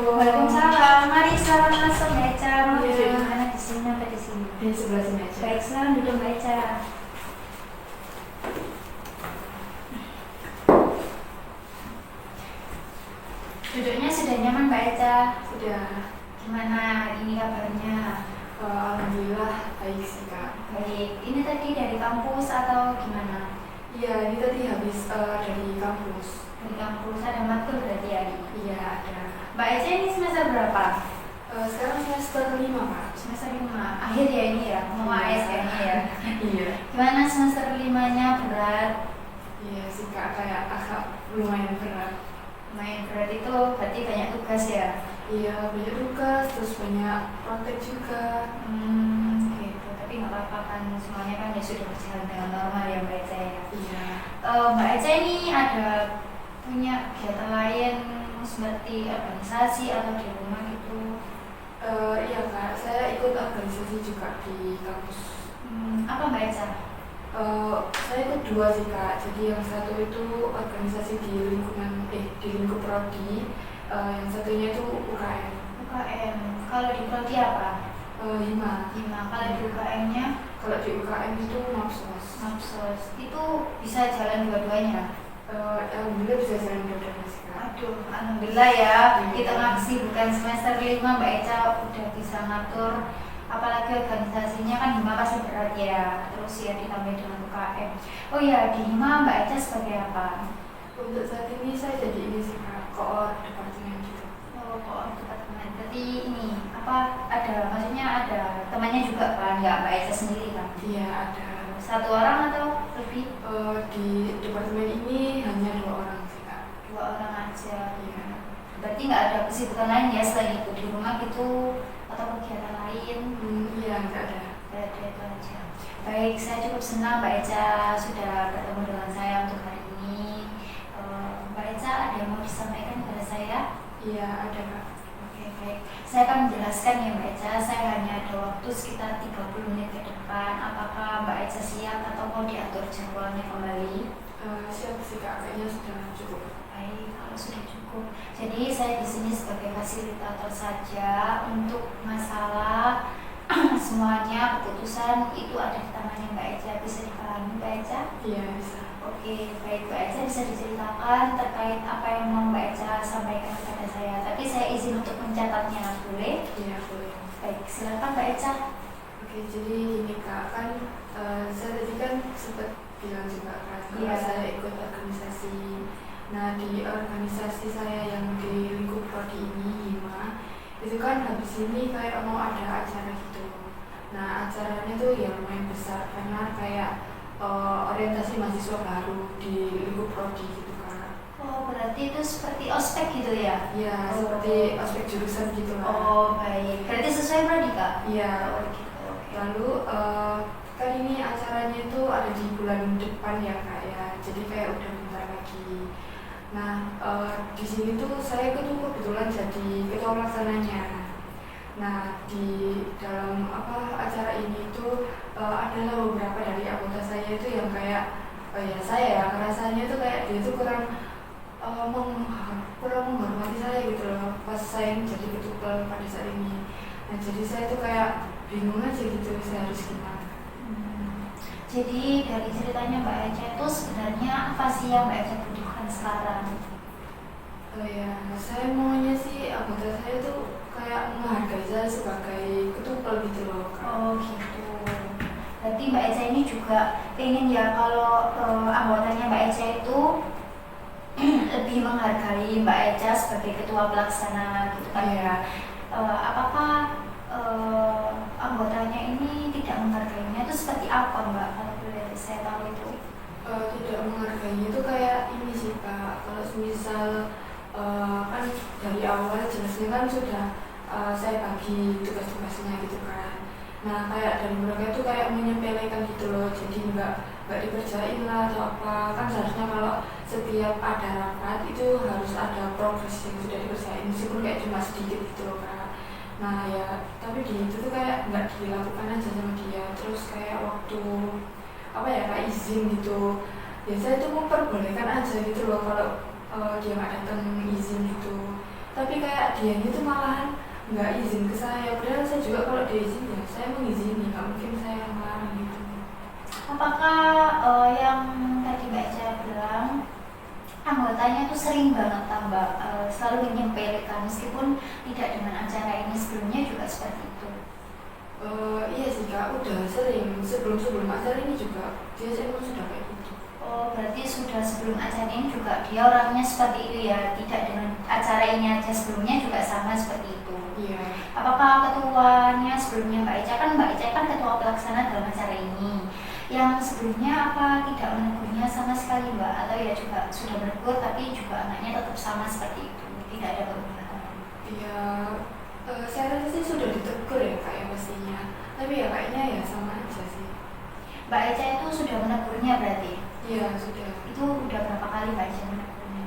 Waalaikumsalam. Mari silahkan masuk Mbak Eca. Mau Iya. duduk di mana? Di sini apa di sini? Di sebelah sini aja. Baik, silahkan duduk Mbak Eca. Duduknya sudah nyaman Mbak Eca. Sudah. Gimana ini kabarnya? Alhamdulillah baik sih Kak. Baik. Ini tadi dari kampus atau gimana? Iya, ini tadi habis dari kampus. Dari kampus ada matkul berarti ya? Iya, ada. Mbak Eca ini semester berapa? Sekarang semester 5 Kak. Semester 5. Akhir ya ini ya? Mau AS kayaknya ya? Iya. Gimana semester 5-nya berat? Iya sih Kak, kayak agak lumayan berat. Lumayan berat itu berarti banyak tugas ya? Iya, banyak tugas, terus banyak praktek juga. Gitu. Tapi nggak apa-apa kan, semuanya kan ya sudah berjalan dengan normal ya Mbak Eca ya? Iya. Mbak Eca ini ada punya kegiatan lain seperti organisasi atau di rumah gitu? Iya Kak, saya ikut organisasi juga di kampus. Apa Mbak Eca? Saya ikut 2 sih Kak. Jadi yang satu itu organisasi di lingkungan di lingkup prodi, yang satunya itu UKM. UKM. Kalau di prodi apa? Hima. Kalau di UKM-nya? Kalau di UKM itu Mapsos. Mapsos. Itu bisa jalan dua-duanya? Alhamdulillah bisa jalan dua-duanya sih Kak. Aduh, alhamdulillah ya. Di tengah kesibukan semester 5 Mbak Eca udah bisa ngatur, apalagi organisasinya kan Hima pasti berat ya. Terus ya ditambah dengan UKM. Oh ya, di Hima Mbak Eca sebagai apa? Untuk saat ini saya jadi ini sih Kak, koor departemen gitu. Oh, kok departemen. Berarti ini apa? Ada, maksudnya ada temannya juga kan? Nggak Mbak Eca sendiri kan? Iya, ada. Satu orang atau lebih? Di departemen ini hanya 2 orang sih Kak. 2 orang aja. Iya. Berarti nggak ada kesibukan lain ya selain itu di rumah gitu atau kegiatan lain? Iya, nggak ada. Ada itu aja. Baik, saya cukup senang Mbak Eca sudah bertemu dengan saya untuk hari ini. Mbak Eca ada yang mau disampaikan kepada saya? Iya, ada Kak. Oke, baik. Saya akan menjelaskan ya Mbak Eca. Saya hanya ada waktu sekitar 30 menit ke depan. Apakah Mbak Eca siap atau mau diatur jadwalnya kembali? Siap sih Kak, kayaknya sudah cukup. Baik, kalau sudah cukup. Jadi saya di sini sebagai fasilitator saja untuk masalah semuanya keputusan itu ada di tangannya Mbak Eca. Bisa dipahami Mbak Eca? Iya, bisa. Oke, baik Mbak Eca bisa diceritakan terkait apa yang mau Mbak Eca sampaikan kepada saya. Tapi saya izin untuk mencatatnya, boleh? Iya, boleh. Baik, silakan Mbak Eca. Oke, jadi ini Kak, kan saya tadi kan sempat bilang juga kan Iya. kalau saya ikut organisasi. Nah, di organisasi saya yang di lingkup prodi ini, Hima, itu kan habis ini kayak mau ada acara gitu. Nah, acaranya tuh ya lumayan besar karena kayak orientasi mahasiswa baru di lingkup prodi gitu Kak. Oh, berarti itu seperti ospek gitu ya? Iya, Oh. seperti ospek jurusan gitu lah. Oh, baik. Berarti sesuai prodi Kak? Iya. Oh, gitu. Oke. Lalu kan ini acaranya itu ada di bulan depan ya Kak ya, jadi kayak udah bentar lagi. Nah, di sini tuh saya tuh kebetulan jadi ketua pelaksananya. Nah, di dalam acara ini tuh adalah beberapa dari anggota saya itu yang kayak ya saya ya rasanya tuh kayak dia tuh kurang menghormati saya gitu loh pas saya jadi ketua pada saat ini. Nah, jadi saya tuh kayak bingung aja gitu saya harus gimana. Jadi dari ceritanya Mbak Eca itu sebenarnya apa sih yang Mbak Eca butuhkan sekarang? Ya, saya maunya sih anggota saya tuh kayak menghargai saya sebagai ketupel gitu loh Kak. Oh gitu. Berarti Mbak Eca ini juga pengen ya kalau anggotanya Mbak Eca itu lebih menghargai Mbak Eca sebagai ketua pelaksana gitu kan ya. Apakah anggotanya ini tidak menghargainya itu seperti apa Mbak? Kalau boleh saya tahu itu. Tidak menghargainya itu kayak ini sih Kak. Kalau misal kan dari awal jelasnya kan sudah saya bagi tugas-tugasnya gitu kan. Nah, kayak dari mereka itu kayak menyepelekan gitu loh, jadi nggak dikerjain lah atau apa. Kan seharusnya kalau setiap ada rapat itu harus ada progres yang sudah dikerjain meskipun kayak cuma sedikit gitu loh Kak. Nah ya, tapi di itu tuh kayak nggak dilakukan aja sama dia. Terus kayak waktu kayak izin gitu, ya saya tuh memperbolehkan aja gitu loh kalau dia nggak datang izin gitu. tapi kayak dia itu malahan nggak izin ke saya, padahal saya juga kalau dia izin ya saya mengizini, nggak mungkin saya yang melarang gitu. Apakah yang tadi Mbak Eca bilang anggotanya tuh sering banget tambah selalu menyempelekan meskipun tidak dengan acara ini, sebelumnya juga seperti itu? Iya sih Kak, udah sering sebelum acara ini juga dia emang sudah kayak gitu. Oh, berarti sudah sebelum acara ini juga dia orangnya seperti itu ya, tidak dengan acara ini aja, sebelumnya juga sama seperti itu. Iya. Apakah ketuanya sebelumnya Mbak Eca, kan Mbak Eca kan ketua pelaksana dalam acara ini, yang sebelumnya apa tidak menegurnya sama sekali Mbak, atau ya juga sudah menegur tapi juga anaknya tetap sama seperti itu, tidak ada perubahan? Iya, saya rasa sih sudah ditegur ya Kak ya pastinya, tapi ya kayaknya ya sama aja sih. Mbak Eca itu sudah menegurnya berarti? Iya sudah. Itu udah berapa kali Mbak Eca menegurnya?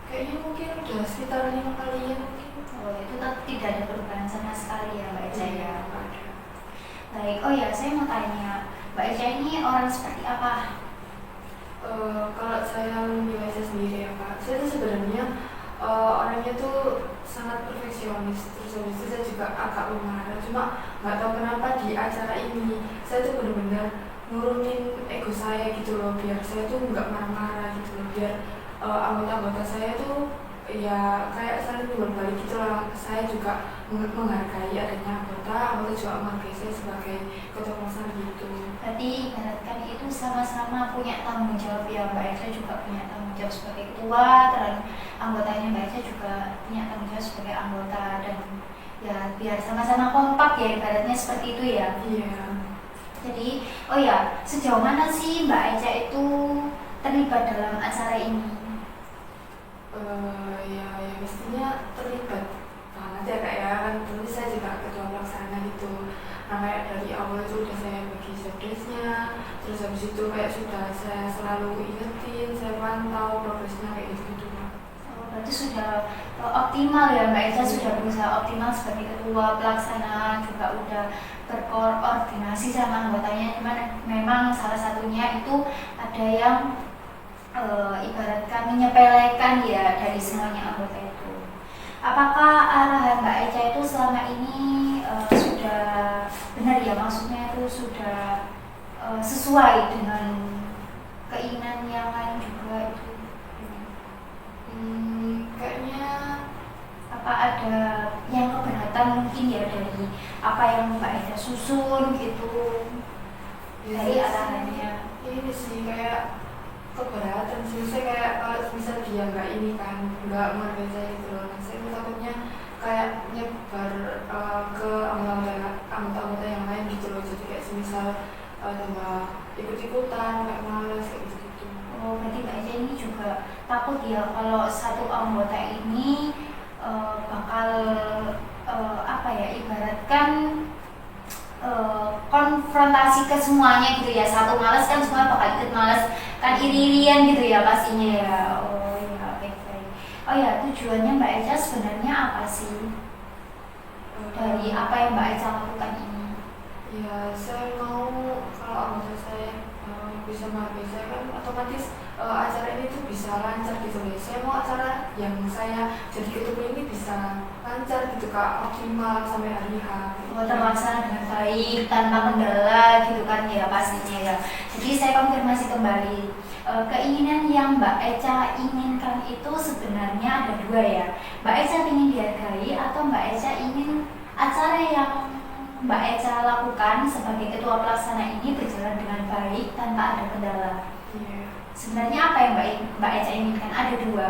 Kayaknya mungkin udah sekitar 5 kalian mungkin. Oh, itu tidak ada perubahan sama sekali ya Mbak Eca ya? Nggak ada. Baik, oh ya saya mau tanya, Mbak Eca ini orang seperti apa? Kalau saya menilai saya sendiri ya Kak, saya tuh sebenarnya orangnya tuh sangat perfeksionis, terus habis itu saya juga agak pemarah, cuma nggak tahu kenapa di acara ini saya tuh benar-benar nurunin ego saya gitu loh, biar saya tuh nggak marah-marah gitu loh, biar anggota-anggota saya tuh ya kayak saling berbalik gitu lah. Saya juga menghargai adanya anggota juga menghargai saya sebagai ketua pelaksana gitu. Berarti ibaratkan itu sama-sama punya tanggung jawab ya, Mbak Eca juga punya tanggung jawab sebagai ketua, dan anggotanya Mbak Eca juga punya tanggung jawab sebagai anggota, dan ya biar sama-sama kompak ya, ibaratnya seperti itu ya. Iya. Jadi, oh ya, sejauh mana sih Mbak Eca itu terlibat dalam acara ini? Ya mestinya terlibat banget ya Kak ya, kan tentu saya juga ketua pelaksana gitu. Nah kayak dari awal itu udah saya bagi jobdesknya, terus habis itu kayak sudah saya selalu ingetin, saya pantau progresnya kayak gitu. Oh, berarti sudah optimal ya Mbak Eca, sudah berusaha optimal sebagai ketua pelaksana, juga udah berkoordinasi sama anggotanya, cuman memang salah satunya itu ada yang ibaratkan menyepelekan ya dari semuanya anggota itu. Apakah arahan Mbak Eca itu selama ini sudah benar ya, maksudnya itu sudah sesuai dengan keinginan yang lain juga itu? Kayaknya apa ada yang keberatan mungkin ya dari apa yang Mbak Eca susun gitu, dari arahannya? ini sih kayak keberatan sih, saya kayak kalau misal dia nggak ini kan nggak menghargai saya gitu loh, saya takutnya kayak nyebar ke anggota-anggota yang lain gitu loh, jadi kayak semisal tambah ikut-ikutan kayak males kayak gitu. Oh, berarti Mbak Eca ini juga takut ya kalau satu anggota ini bakal apa ya, ibaratkan konfrontasi ke semuanya gitu ya, satu males kan semua bakal ikut males kan, iri-irian gitu ya pastinya ya. Oh ya, baik-baik. Oh ya, tujuannya Mbak Eca sebenarnya apa sih dari apa yang Mbak Eca lakukan ini? Ya saya mau kalau anggota saya bisa menghargai saya kan, otomatis acara ini tuh bisa lancar gitu loh. Saya mau acara yang saya jadi ketua ini bisa lancar gitu Kak, optimal sampai hari H. Terlaksana dengan baik tanpa kendala gitu kan ya pastinya ya. Jadi saya konfirmasi kembali, keinginan yang Mbak Eca inginkan itu sebenarnya ada dua ya. Mbak Eca ingin dihargai atau Mbak Eca ingin acara yang Mbak Eca lakukan sebagai ketua pelaksana ini berjalan dengan baik tanpa ada kendala. Sebenarnya apa yang Mbak Eca inginkan? Ada dua.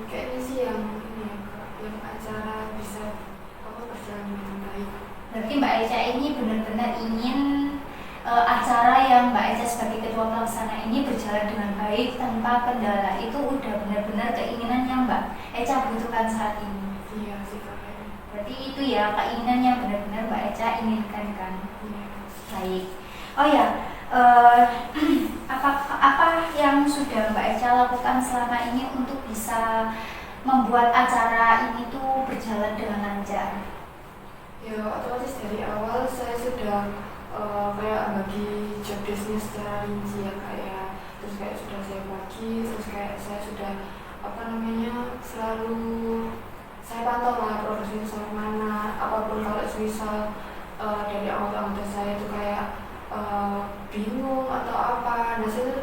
Kayaknya sih yang ini ya Kak, yang acara bisa berjalan dengan baik. Berarti Mbak Eca ini benar-benar ingin acara yang Mbak Eca sebagai ketua pelaksana ini berjalan dengan baik tanpa kendala. Itu udah benar-benar keinginan yang Mbak Eca butuhkan saat ini. Iya sih Kak. Berarti itu ya keinginan yang benar-benar Mbak Eca inginkan kan? Iya. Baik. Oh ya, apa yang sudah Mbak Eca lakukan selama ini untuk bisa membuat acara ini tuh berjalan dengan lancar? Ya otomatis dari awal saya sudah kayak bagi jobdesknya secara rinci ya kayak, terus kayak sudah saya bagi, terus kayak saya sudah apa namanya selalu saya pantau lah progresnya sampai mana, apapun kalau misal dari anggota-anggota saya itu kayak bingung atau apa, nah saya tuh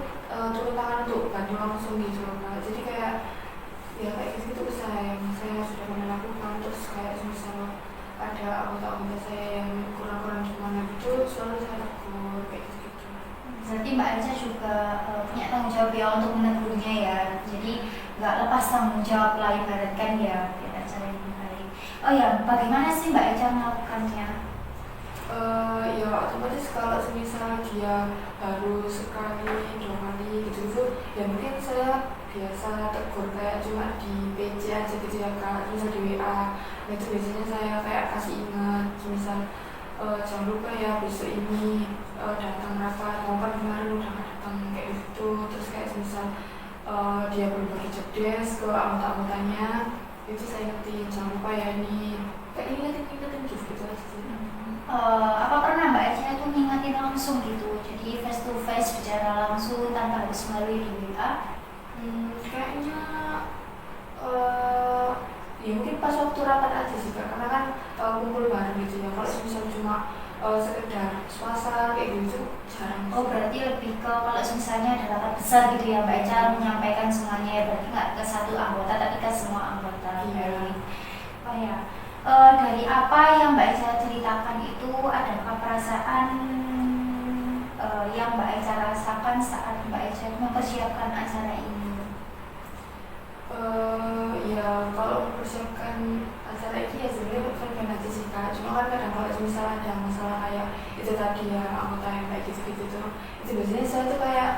turun tangan untuk bantu langsung gitu loh Kak. Jadi kayak ya kayak gitu saya sudah pernah lakukan. Terus kayak misal ada anggota-anggota saya yang kurang-kurang gimana gitu selalu saya tegur kayak gitu. Berarti Mbak Eca juga punya tanggung jawab ya untuk menegurnya ya. Jadi nggak lepas tanggung jawab lah ibaratkan ya biar acara ini baik. Oh ya, bagaimana sih Mbak Eca melakukannya? Ya otomatis kalau semisal dia baru sekali 2 kali gitu ya mungkin saya biasa tegur kayak cuma di PC aja gitu ya Kak, misal di WA. Nah itu biasanya saya kayak kasih ingat misal jangan lupa ya besok ini datang rapat, mau kan kemarin udah nggak datang kayak gitu. Terus kayak misal dia berbagi job desk ke anggota-anggotanya, itu saya ingetin jangan lupa ya ini kayak ingetin gitu aja sih. Apa pernah Mbak Eca itu ngingetin langsung gitu, jadi face to face bicara langsung tanpa harus melalui di WA? Kayaknya ya mungkin pas waktu rapat aja sih Kak, karena kan kumpul bareng gitu ya. Kalau misal cuma sekedar suasana kayak gitu jarang. Oh berarti lebih ke kalau misalnya ada rapat besar gitu ya Mbak Eca menyampaikan semuanya ya, berarti nggak ke satu anggota tapi ke semua anggota. Iya. Oh ya, dari apa yang Mbak Eca ceritakan itu adakah perasaan yang Mbak Eca rasakan saat Mbak Eca mempersiapkan acara ini? Ya kalau mempersiapkan acara ini ya sebenarnya bukan aja sih Kak, cuma kan kadang kalau misalnya ada masalah kayak itu tadi ya anggota yang kayak gitu-gitu tuh, itu biasanya saya tuh kayak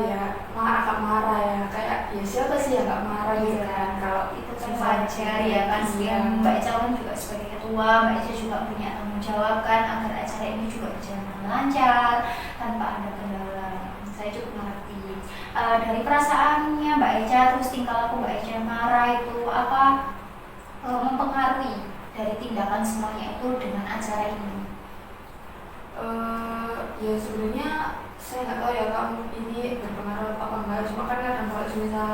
ya agak marah ya, kayak ya siapa sih yang gak marah gitu kan. Kalau itu kan wajar ya kan, Mbak Eca kan juga sebagai ketua, Mbak Eca juga punya tanggung jawab kan agar acara ini juga berjalan dengan lancar tanpa ada kendala. Saya cukup mengerti. Dari perasaannya Mbak Eca, terus tingkah laku Mbak Eca marah itu apa mempengaruhi dari tindakan semuanya itu dengan acara ini? Ya sebenarnya saya nggak tahu ya kamu ini berpengaruh apa enggak, cuma kan kadang kalau misal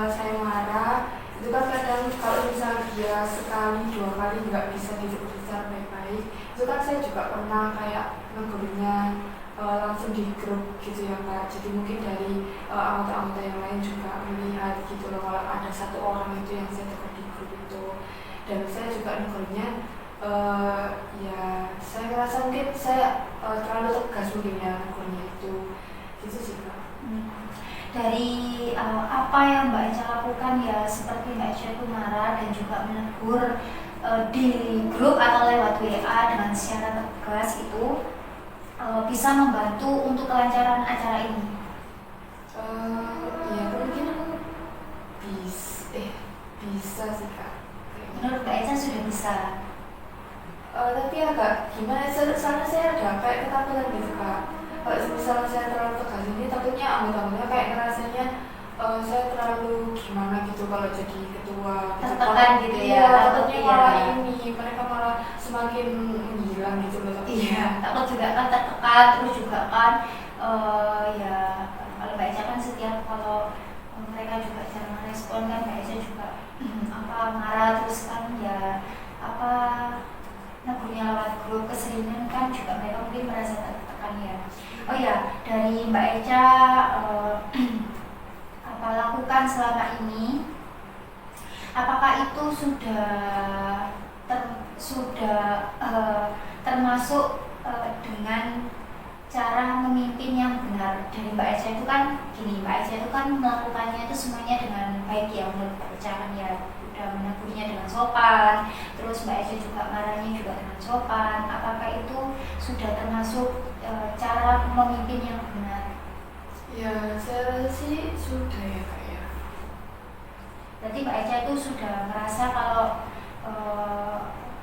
saya marah itu kan kadang kalau misal dia sekali 2 kali nggak bisa ditegur secara baik-baik, itu kan saya juga pernah kayak negurnya langsung di grup gitu ya Kak. Jadi mungkin dari anggota-anggota yang lain juga melihat gitu loh kalau ada satu orang itu yang saya tegur di grup itu, dan saya juga negurnya ya saya ngerasa mungkin saya terlalu tegas mungkin ya negurnya itu gitu sih Kak. Dari apa yang Mbak Eca lakukan ya, seperti Mbak Eca itu marah dan juga menegur di grup atau lewat WA dengan secara tegas itu bisa membantu untuk kelancaran acara ini? Ya mungkin bisa sih Kak. Menurut Mbak Eca sudah bisa? Tapi agak gimana, soalnya saya ada kayak ketakutan gitu Kak. Kalau misalnya saya terlalu tegas ini takutnya anggota-anggota kayak ngerasanya saya terlalu gimana gitu kalau jadi ketua gitu. Tertekan gitu ya? Iya, takutnya malah ini mereka malah semakin menghilang gitu loh. Iya, takut juga kan tertekan, terus juga kan ya kalau Mbak Eca kan setiap kalau mereka juga jarang respon kan, Mbak Eca juga apa marah terus kan ya apa negurnya lewat grup keseringan kan juga mereka mungkin merasa tertekan ya. Oh ya, dari Mbak Eca apa lakukan selama ini, apakah itu sudah termasuk dengan cara memimpin yang benar? Dari Mbak Eca itu kan gini, Mbak Eca itu kan melakukannya itu semuanya dengan baik ya menurut Mbak Eca kan ya, udah menegurnya dengan sopan, terus Mbak Eca juga marahnya juga dengan sopan. Apakah itu sudah termasuk cara memimpin yang benar? Ya saya rasa sih sudah ya Kak ya. Berarti Mbak Eca itu sudah merasa kalau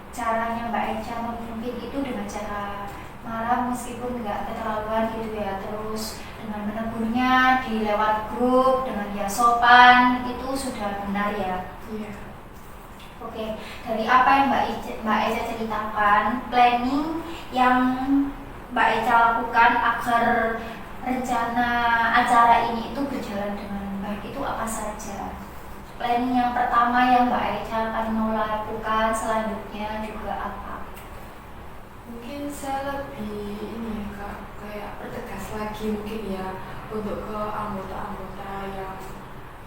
caranya Mbak Eca memimpin itu dengan cara marah meskipun nggak keterlaluan gitu ya, terus dengan menegurnya di lewat grup dengan dia sopan, itu sudah benar ya? Iya. Oke, dari apa yang Mbak Eca ceritakan, planning yang Mbak Eca lakukan agar rencana acara ini itu berjalan dengan baik itu apa saja? planning yang pertama yang Mbak Eca akan mau lakukan selanjutnya juga apa? Mungkin saya lebih ini ya Kak, kayak pertegas lagi mungkin ya untuk ke anggota-anggota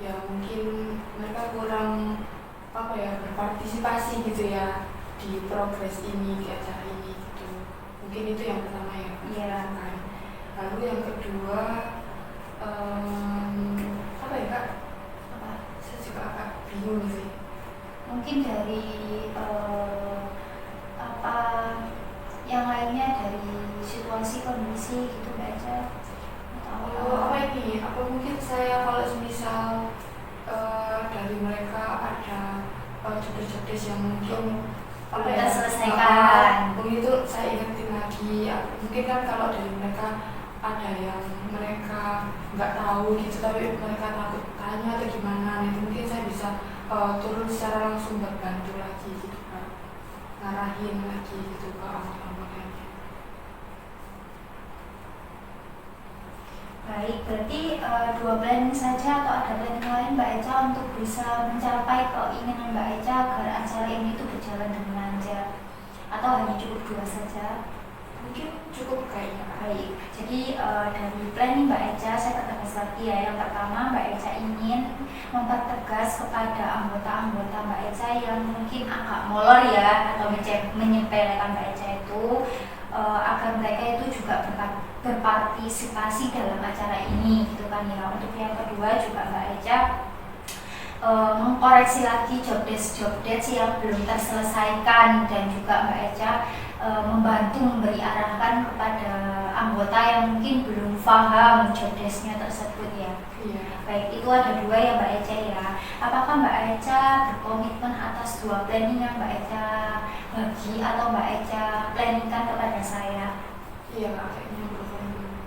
yang mungkin mereka kurang apa ya berpartisipasi gitu ya di progres ini, di acara ini gitu. Mungkin itu yang pertama ya Kak. Iya. Kan. Lalu yang kedua apa ya Kak? Apa? Saya juga agak bingung sih. Mungkin dari apa yang lainnya dari situasi kondisi gitu Mbak Eca atau Apa ini? Apa mungkin saya kalau misal dari mereka ada jodoh-jodoh yang mungkin apa kita ya selesaikan. begitu saya ingetin lagi ya. Mungkin kan kalau dari mereka ada yang mereka nggak tahu gitu tapi mereka takut tanya atau gimana itu mungkin saya bisa turun secara langsung berbantu lagi gitu kan, ngarahin lagi gitu ke anggota-anggotanya. Baik, berarti dua planning saja atau ada planning lain Mbak Eca untuk bisa mencapai keinginan Mbak Eca agar acara ini itu berjalan dengan lancar atau hanya cukup dua saja? Mungkin cukup kayaknya Kak. Baik, jadi dari planning Mbak Eca saya pertegas lagi ya. Yang pertama Mbak Eca ingin mempertegas kepada anggota-anggota Mbak Eca yang mungkin agak molor ya atau menyepelekan Mbak Eca itu agar mereka itu juga berpartisipasi dalam acara ini gitu kan ya. Untuk yang kedua juga Mbak Eca mengkoreksi lagi job desk yang belum terselesaikan dan juga Mbak Eca membantu memberi arahan kepada anggota yang mungkin belum paham job desk-nya tersebut ya. Iya. Baik, itu ada dua ya Mbak Eca ya. Apakah Mbak Eca berkomitmen atas dua planning yang Mbak Eca bagi atau Mbak Eca planningkan kepada saya? Iya Kak, kayaknya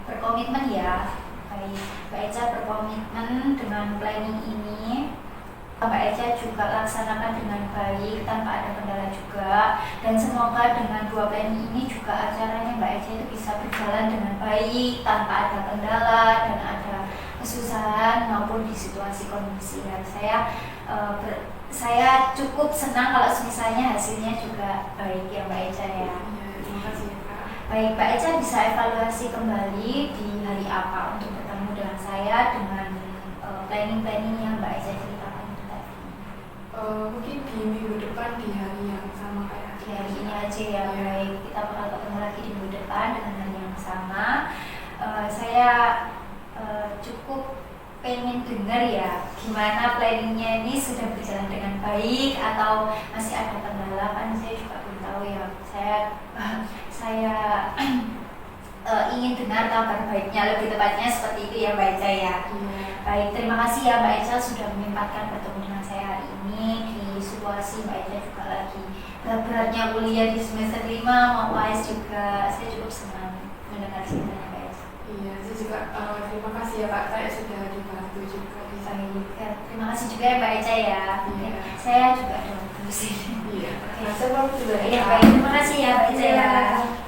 Berkomitmen ya. Baik, Mbak Eca berkomitmen dengan planning ini. Mbak Eca juga laksanakan dengan baik tanpa ada kendala juga, dan semoga dengan dua planning ini juga acaranya Mbak Eca itu bisa berjalan dengan baik tanpa ada kendala dan ada kesusahan maupun di situasi kondisi yang saya cukup senang kalau misalnya hasilnya juga baik ya Mbak Eca ya. Iya, terima kasih Kak. Baik, Mbak Eca bisa evaluasi kembali di hari apa untuk bertemu dengan saya dengan planning-planning yang Mbak Eca ceritakan itu tadi. Mungkin di minggu depan di hari yang sama kayak Di hari ini aja ya. Baik, kita bakal ketemu lagi di minggu depan dengan hari yang sama. Saya cukup pengen dengar ya gimana planningnya ini sudah berjalan dengan baik atau masih ada kendala, kan saya juga belum tahu ya. Saya ingin dengar kabar baiknya, lebih tepatnya seperti itu ya Mbak Eca ya. Iya. Baik, terima kasih ya Mbak Eca sudah menyempatkan bertemu dengan saya hari ini di situasi Mbak Eca juga lagi berat-beratnya kuliah di semester 5 mau UAS juga. Saya cukup senang mendengar ceritanya Mbak Eca. Iya, saya juga terima kasih ya Pak, saya sudah dibantu juga di sana. Baik, terima kasih juga ya Mbak Eca ya. Iya. Saya juga ada waktu di sini. Iya. Oke. Nah, saya mau juga Iya, baik, terima kasih ya Mbak Eca ya. Iya.